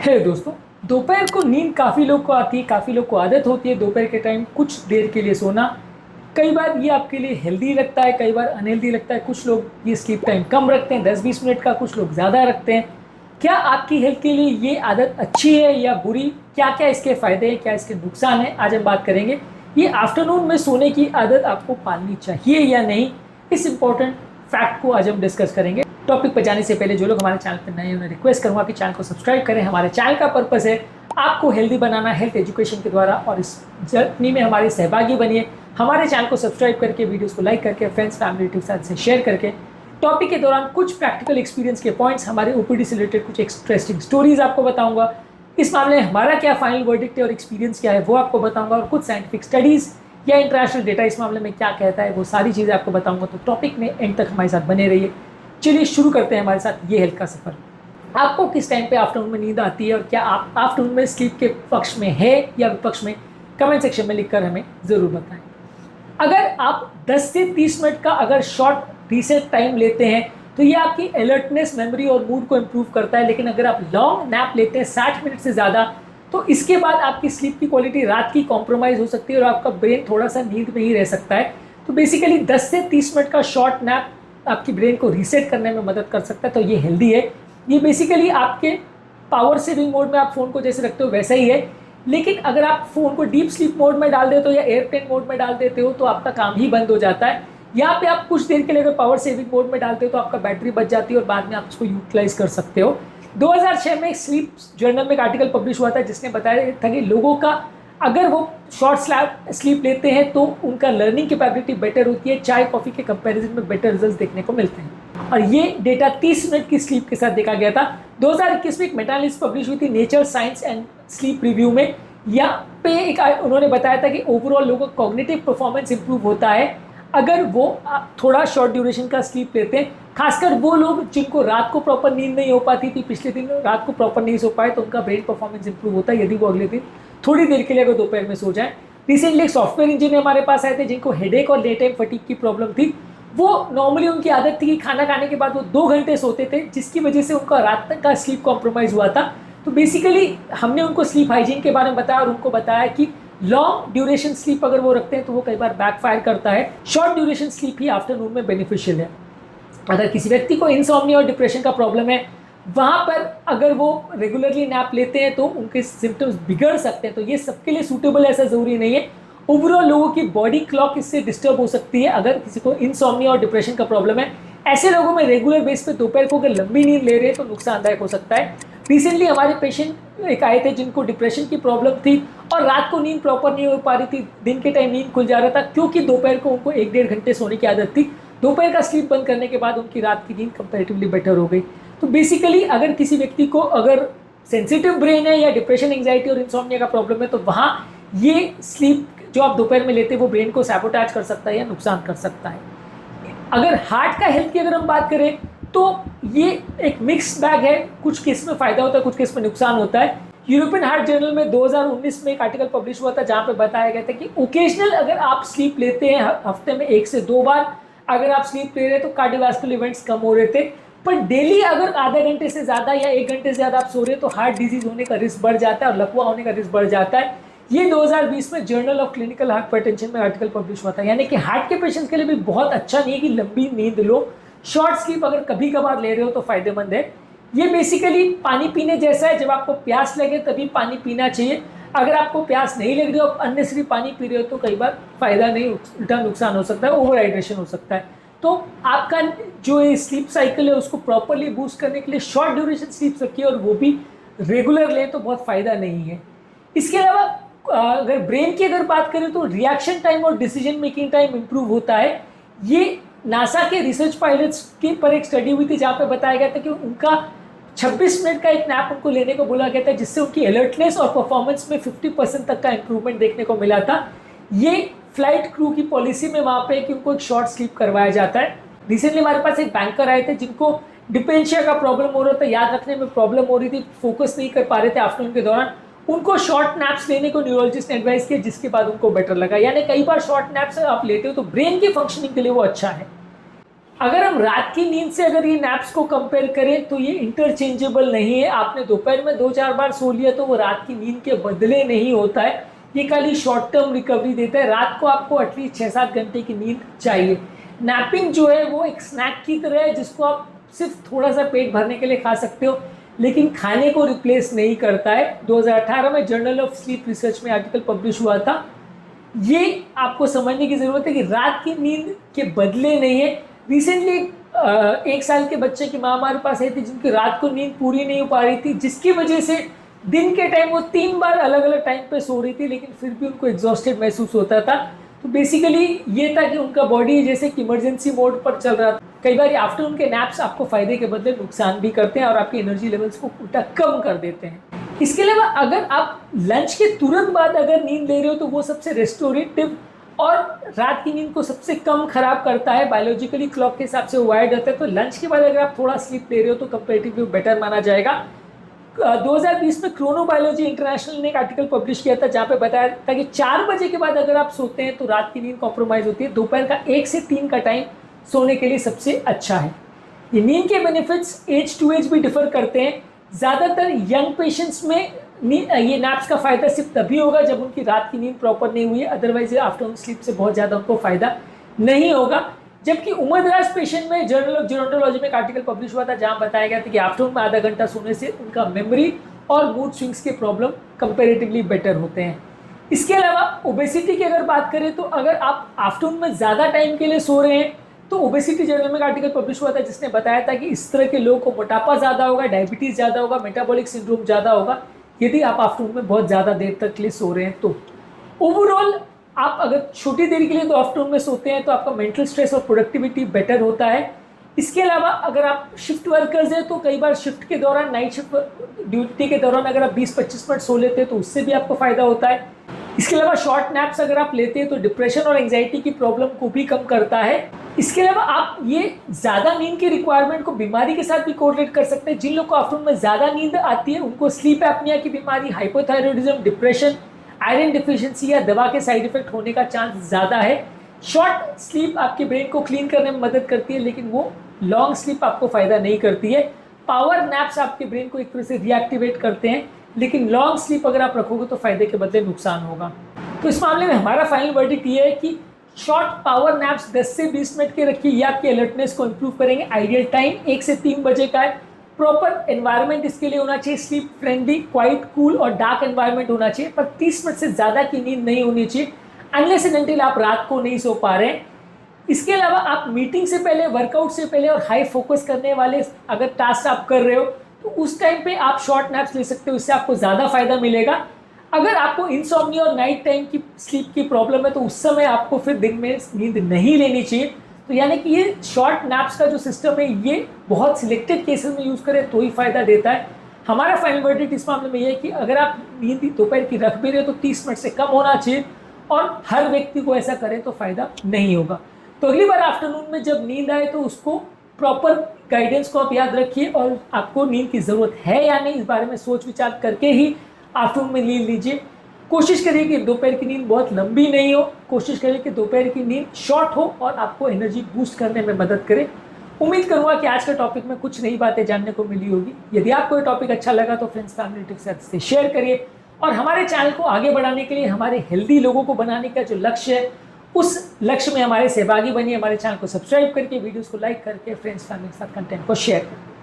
है दोस्तों। दोपहर को नींद काफ़ी लोग को आती है, काफ़ी लोग को आदत होती है दोपहर के टाइम कुछ देर के लिए सोना। कई बार ये आपके लिए हेल्दी लगता है, कई बार अनहेल्दी लगता है। कुछ लोग ये स्लीप टाइम कम रखते हैं 10-20 मिनट का, कुछ लोग ज़्यादा रखते हैं। क्या आपकी हेल्थ के लिए ये आदत अच्छी है या बुरी? क्या क्या इसके फ़ायदे हैं, क्या इसके नुकसान हैं, आज हम बात करेंगे। ये आफ्टरनून में सोने की आदत आपको पालनी चाहिए या नहीं, इस इंपॉर्टेंट फैक्ट को आज हम डिस्कस करेंगे। टॉपिक पर जाने से पहले जो लोग हमारे चैनल पर नए हैं उन्हें रिक्वेस्ट करूंगा कि चैनल को सब्सक्राइब करें। हमारे चैनल का पर्पस है आपको हेल्दी बनाना, हेल्थ एजुकेशन के द्वारा, और इस जर्नी में हमारे सहभागी बनिए। हमारे चैनल को सब्सक्राइब करके, वीडियोस को लाइक करके, फ्रेंड्स फैमिली के साथ से शेयर करके। टॉपिक के दौरान कुछ प्रैक्टिकल एक्सपीरियंस के पॉइंट्स, हमारे ओपीडी से रिलेटेड कुछ इंटरेस्टिंग स्टोरीज आपको बताऊंगा। इस मामले में हमारा क्या फाइनल वर्डिक्ट है और एक्सपीरियंस क्या है वो आपको बताऊंगा, और कुछ साइंटिफिक स्टडीज या इंटरनेशनल डेटा इस मामले में क्या कहता है वो सारी चीज़ें आपको बताऊंगा। तो टॉपिक में एंड तक हमारे साथ बने रहिए। चलिए शुरू करते हैं हमारे साथ ये हेल्थ का सफ़र। आपको किस टाइम पे आफ्टरनून में नींद आती है और क्या आप आफ्टरनून में स्लीप के पक्ष में है या विपक्ष में, कमेंट सेक्शन में लिखकर हमें ज़रूर बताएं। अगर आप 10 से 30 मिनट का अगर शॉर्ट रीसेट टाइम लेते हैं तो ये आपकी अलर्टनेस, मेमोरी और मूड को इम्प्रूव करता है। लेकिन अगर आप लॉन्ग नैप लेते हैं 60 मिनट से ज़्यादा, तो इसके बाद आपकी स्लीप की क्वालिटी रात की कॉम्प्रोमाइज़ हो सकती है और आपका ब्रेन थोड़ा सा नींद में ही रह सकता है। तो बेसिकली 10 से 30 मिनट का शॉर्ट नैप आपकी ब्रेन को रीसेट करने में मदद कर सकता है, तो ये हेल्दी है। ये बेसिकली आपके पावर सेविंग मोड में आप फ़ोन को जैसे रखते हो वैसा ही है। लेकिन अगर आप फ़ोन को डीप स्लीप मोड में डाल देते हो या एयरप्लेन मोड में डाल देते हो तो आपका काम ही बंद हो जाता है। यहाँ पे आप कुछ देर के लिए अगर पावर सेविंग मोड में डालते हो तो आपका बैटरी बच जाती है और बाद में आप उसको यूटिलाइज कर सकते हो। 2006 में एक स्लीप जर्नल में एक आर्टिकल पब्लिश हुआ था जिसने बताया था कि लोगों का अगर वो शॉर्ट स्लीप लेते हैं तो उनका लर्निंग कैपेबिलिटी बेटर होती है, चाय कॉफ़ी के कंपैरिजन में बेटर रिजल्ट्स देखने को मिलते हैं। और ये डेटा 30 मिनट की स्लीप के साथ देखा गया था। 2021 में एक मेटा एनालिसिस पब्लिश हुई थी nature science and sleep review में। यहाँ पे एक उन्होंने बताया था कि ओवरऑल लोगों का कॉग्निटिव परफॉर्मेंस इंप्रूव होता है अगर वो थोड़ा शॉर्ट ड्यूरेशन का स्लीप लेते हैं। खासकर वो लोग जिनको रात को प्रॉपर नींद नहीं हो पाती थी, पिछले दिन रात को प्रॉपर नहीं सो पाए, तो उनका ब्रेन परफॉर्मेंस इंप्रूव होता है यदि वो अगले दिन थोड़ी देर के लिए अगर दोपहर में सो जाए। रिसेंटली एक सॉफ्टवेयर इंजीनियर हमारे पास आए थे जिनको हेडेक और लेट टाइम फटीग की प्रॉब्लम थी। वो नॉर्मली उनकी आदत थी कि खाना खाने के बाद वो 2 घंटे सोते थे, जिसकी वजह से उनका रात तक का स्लीप कॉम्प्रोमाइज़ हुआ था। तो बेसिकली हमने उनको स्लीप हाइजीन के बारे में बताया और उनको बताया कि लॉन्ग ड्यूरेशन स्लीप अगर वो रखते हैं तो वो कई बार बैकफायर करता है। शॉर्ट ड्यूरेशन स्लीप ही आफ्टरनून में बेनिफिशियल है। अगर किसी व्यक्ति को इंसोम्निया और डिप्रेशन का प्रॉब्लम है, वहाँ पर अगर वो रेगुलरली नैप लेते हैं तो उनके सिम्टम्स बिगड़ सकते हैं। तो ये सबके लिए सूटेबल ऐसा ज़रूरी नहीं है। ओवरऑल लोगों की बॉडी क्लॉक इससे डिस्टर्ब हो सकती है। अगर किसी को इंसोम्निया और डिप्रेशन का प्रॉब्लम है, ऐसे लोगों में रेगुलर बेस पे दोपहर को अगर लंबी नींद ले रहे हैं तो नुकसानदायक हो सकता है। रिसेंटली हमारे पेशेंट एक आए थे जिनको डिप्रेशन की प्रॉब्लम थी और रात को नींद प्रॉपर नहीं हो पा रही थी, दिन के टाइम नींद खुल जा रहा था क्योंकि दोपहर को उनको 1-1.5 घंटे सोने की आदत थी। दोपहर का स्लीप बंद करने के बाद उनकी रात की नींद कंपैरेटिवली बेटर हो गई। तो बेसिकली अगर किसी व्यक्ति को अगर सेंसिटिव ब्रेन है या डिप्रेशन, एंग्जाइटी और इंसोम्निया का प्रॉब्लम है तो वहाँ ये स्लीप जो आप दोपहर में लेते हैं वो ब्रेन को सैबोटाज कर सकता है या नुकसान कर सकता है। अगर हार्ट का हेल्थ की अगर हम बात करें तो ये एक मिक्स बैग है। कुछ केस में फ़ायदा होता है, कुछ केस में नुकसान होता है। यूरोपियन हार्ट जर्नल में 2019 में एक आर्टिकल पब्लिश हुआ था जहाँ पे बताया गया था कि ओकेजनल अगर आप स्लीप लेते हैं, हफ्ते में 1 से 2 बार अगर आप स्लीप ले रहे हैं तो कार्डियोवास्कुलर इवेंट्स कम हो रहे थे। पर डेली अगर आधे घंटे से ज़्यादा या 1 घंटे से ज़्यादा आप सो रहे हैं तो हार्ट डिजीज़ होने का रिस्क बढ़ जाता है और लकवा होने का रिस्क बढ़ जाता है। ये 2020 में जर्नल ऑफ क्लिनिकल हाइपरटेंशन में आर्टिकल पब्लिश हुआ था। यानी कि हार्ट के पेशेंट्स के लिए भी बहुत अच्छा नहीं है कि लंबी नींद लो। शॉर्ट स्लीप अगर कभी कभार ले रहे हो तो फायदेमंद है। ये बेसिकली पानी पीने जैसा है, जब आपको प्यास लगे तभी पानी पीना चाहिए। अगर आपको प्यास नहीं लग रही हो, अननेसेसरी पानी पी रहे हो तो कई बार फ़ायदा नहीं, उल्टा नुकसान हो सकता है, ओवर हाइड्रेशन हो सकता है। तो आपका जो ये स्लीप साइकिल है उसको प्रॉपरली बूस्ट करने के लिए शॉर्ट ड्यूरेशन स्लीप रखिए और वो भी रेगुलर लें तो बहुत फ़ायदा नहीं है। इसके अलावा अगर ब्रेन की अगर बात करें तो रिएक्शन टाइम और डिसीजन मेकिंग टाइम इंप्रूव होता है। ये नासा के रिसर्च पायलट्स के पर एक स्टडी हुई थी जहाँ पे बताया गया था कि उनका 26 मिनट का एक नैप उनको लेने को बोला गया था, जिससे उनकी अलर्टनेस और परफॉर्मेंस में 50% तक का इंप्रूवमेंट देखने को मिला था। ये फ्लाइट क्रू की पॉलिसी में वहाँ पे कि उनको एक शॉर्ट स्लीप करवाया जाता है। रिसेंटली हमारे पास एक बैंकर आए थे जिनको डिपेंशिया का प्रॉब्लम हो रहा था, याद रखने में प्रॉब्लम हो रही थी, फोकस नहीं कर पा रहे थे आफ्टरनून के दौरान। उनको शॉर्ट नैप्स लेने को न्यूरोलॉजिस्ट ने एडवाइस किया, जिसके बाद उनको बेटर लगा। यानी कई बार शॉर्ट नैप्स आप लेते हो तो ब्रेन की फंक्शनिंग के लिए वो अच्छा है। अगर हम रात की नींद से अगर ये नैप्स को कंपेयर करें तो ये इंटरचेंजेबल नहीं है। आपने दोपहर में 2-4 बार सो लिया तो वो रात की नींद के बदले नहीं होता है, ये खाली शॉर्ट टर्म रिकवरी देता है। रात को आपको एटलीस्ट 6-7 घंटे की नींद चाहिए। नैपिंग जो है वो एक स्नैक की तरह है जिसको आप सिर्फ थोड़ा सा पेट भरने के लिए खा सकते हो, लेकिन खाने को रिप्लेस नहीं करता है। 2018 में जर्नल ऑफ स्लीप रिसर्च में आर्टिकल पब्लिश हुआ था। ये आपको समझने की ज़रूरत है कि रात की नींद के बदले नहीं है। रिसेंटली 1 साल के बच्चे की माँ हमारे पास आई थी जिनकी रात को नींद पूरी नहीं हो पा रही थी, जिसकी वजह से दिन के टाइम वो 3 बार अलग अलग टाइम पे सो रही थी, लेकिन फिर भी उनको एग्जॉस्टेड महसूस होता था। तो बेसिकली ये था कि उनका बॉडी जैसे कि इमरजेंसी मोड पर चल रहा था। कई बार आफ्टरनून के नैप्स आपको फायदे के बदले नुकसान भी करते हैं और आपकी एनर्जी लेवल्स को उल्टा कम कर देते हैं। इसके अलावा अगर आप लंच के तुरंत बाद अगर नींद ले रहे हो तो वो सबसे रेस्टोरेटिव और रात की नींद को सबसे कम खराब करता है। बायोलॉजिकली क्लॉक के हिसाब से वो वायर्ड होता है, तो लंच के बाद अगर आप थोड़ा स्लीप ले रहे हो तो कंपेरेटिवली बेटर माना जाएगा। 2020 में क्रोनोबायोलॉजी इंटरनेशनल ने एक आर्टिकल पब्लिश किया था जहाँ पे बताया था कि 4 बजे के बाद अगर आप सोते हैं तो रात की नींद कॉम्प्रोमाइज़ होती है। दोपहर का 1 से 3 का टाइम सोने के लिए सबसे अच्छा है। ये नींद के बेनिफिट्स एज टू एज भी डिफर करते हैं। ज़्यादातर यंग पेशेंट्स में ये नैप्स का फ़ायदा सिर्फ तभी होगा जब उनकी रात की नींद प्रॉपर नहीं हुई है, अदरवाइज आफ्टरनून स्लीप से बहुत ज़्यादा उनको फ़ायदा नहीं होगा। जबकि उम्रदराज पेशेंट में जर्नल ऑफ जेरोंटोलॉजी में एक आर्टिकल पब्लिश हुआ था जहां बताया गया था कि आफ्टरनून में आधा घंटा सोने से उनका मेमोरी और मूड स्विंग्स के प्रॉब्लम कंपैरेटिवली बेटर होते हैं। इसके अलावा ओबेसिटी की अगर बात करें तो अगर आप आफ्टरनून में ज़्यादा टाइम के लिए सो रहे हैं तो ओबेसिटी जर्नल में एक आर्टिकल पब्लिश हुआ था जिसने बताया था कि इस तरह के लोगों को मोटापा ज़्यादा होगा, डायबिटीज़ ज़्यादा होगा, मेटाबॉलिक सिंड्रोम ज़्यादा होगा यदि आप आफ्टरनून में बहुत ज़्यादा देर तक के लिए सो रहे हैं। तो ओवरऑल आप अगर छोटी देर के लिए तो आफ्टरनून में सोते हैं तो आपका मेंटल स्ट्रेस और प्रोडक्टिविटी बेटर होता है। इसके अलावा अगर आप शिफ्ट वर्कर्स हैं तो कई बार शिफ्ट के दौरान, नाइट शिफ्ट ड्यूटी के दौरान अगर आप 20-25 मिनट सो लेते हैं तो उससे भी आपको फ़ायदा होता है। इसके अलावा शॉर्ट नैप्स अगर आप लेते हैं तो डिप्रेशन और एंग्जाइटी की प्रॉब्लम को भी कम करता है। इसके अलावा आप ये ज़्यादा नींद की रिक्वायरमेंट को बीमारी के साथ भी कोरिलेट कर सकते हैं। जिन लोग को आफ्टरनून में ज़्यादा नींद आती है उनको स्लीप एपनिया की बीमारी, हाइपोथायरॉयडिज्म, डिप्रेशन, आयरन डिफिशिएंसी या दवा के साइड इफेक्ट होने का चांस ज़्यादा है। शॉर्ट स्लीप आपके ब्रेन को क्लीन करने में मदद करती है, लेकिन वो लॉन्ग स्लीप आपको फ़ायदा नहीं करती है। पावर नैप्स आपके ब्रेन को एक तरह से रीएक्टिवेट करते हैं, लेकिन लॉन्ग स्लीप अगर आप रखोगे तो फ़ायदे के बदले नुकसान होगा। तो इस मामले में हमारा फाइनल वर्डिक्ट ये है कि शॉर्ट पावर नैप्स 10 से 20 मिनट के रखिए, ये आपकी अलर्टनेस को इम्प्रूव करेंगे। आइडियल टाइम 1 से 3 बजे का है। प्रॉपर एनवायरनमेंट इसके लिए होना चाहिए, स्लीप फ्रेंडली, क्वाइट, कूल और डार्क एनवायरनमेंट होना चाहिए, पर 30 मिनट से ज़्यादा की नींद नहीं होनी चाहिए अनलेस एंड अनटिल आप रात को नहीं सो पा रहे हैं। इसके अलावा आप मीटिंग से पहले, वर्कआउट से पहले और हाई फोकस करने वाले अगर टास्क आप कर रहे हो तो उस टाइम पे आप शॉर्ट नैप्स ले सकते हो, इससे आपको ज़्यादा फायदा मिलेगा। अगर आपको इंसोम्निया और नाइट टाइम की स्लीप की प्रॉब्लम है तो उस समय आपको फिर दिन में नींद नहीं लेनी चाहिए। तो यानी कि ये शॉर्ट नैप्स का जो सिस्टम है ये बहुत सिलेक्टेड केसेस में यूज़ करें तो ही फ़ायदा देता है। हमारा फाइनल वर्डिक्ट इस मामले में ये है कि अगर आप नींद दोपहर की रख भी रहे हो तो 30 मिनट से कम होना चाहिए और हर व्यक्ति को ऐसा करें तो फ़ायदा नहीं होगा। तो अगली बार आफ्टरनून में जब नींद आए तो उसको प्रॉपर गाइडेंस को आप याद रखिए और आपको नींद की ज़रूरत है या नहीं इस बारे में सोच विचार करके ही आफ्टरनून में नींद लीजिए। कोशिश करिए कि दोपहर की नींद बहुत लंबी नहीं हो, कोशिश करिए कि दोपहर की नींद शॉर्ट हो और आपको एनर्जी बूस्ट करने में मदद करे। उम्मीद करूंगा कि आज का टॉपिक में कुछ नई बातें जानने को मिली होगी। यदि आपको ये टॉपिक अच्छा लगा तो फ्रेंड्स, फैमिली, रिलेटिव्स के साथ शेयर करिए और हमारे चैनल को आगे बढ़ाने के लिए, हमारे हेल्दी लोगों को बनाने का जो लक्ष्य है उस लक्ष्य में हमारे सहभागी बनिए। हमारे चैनल को सब्सक्राइब करके, वीडियोज़ को लाइक करके फ्रेंड्स, फैमिली के साथ कंटेंट को शेयर करें।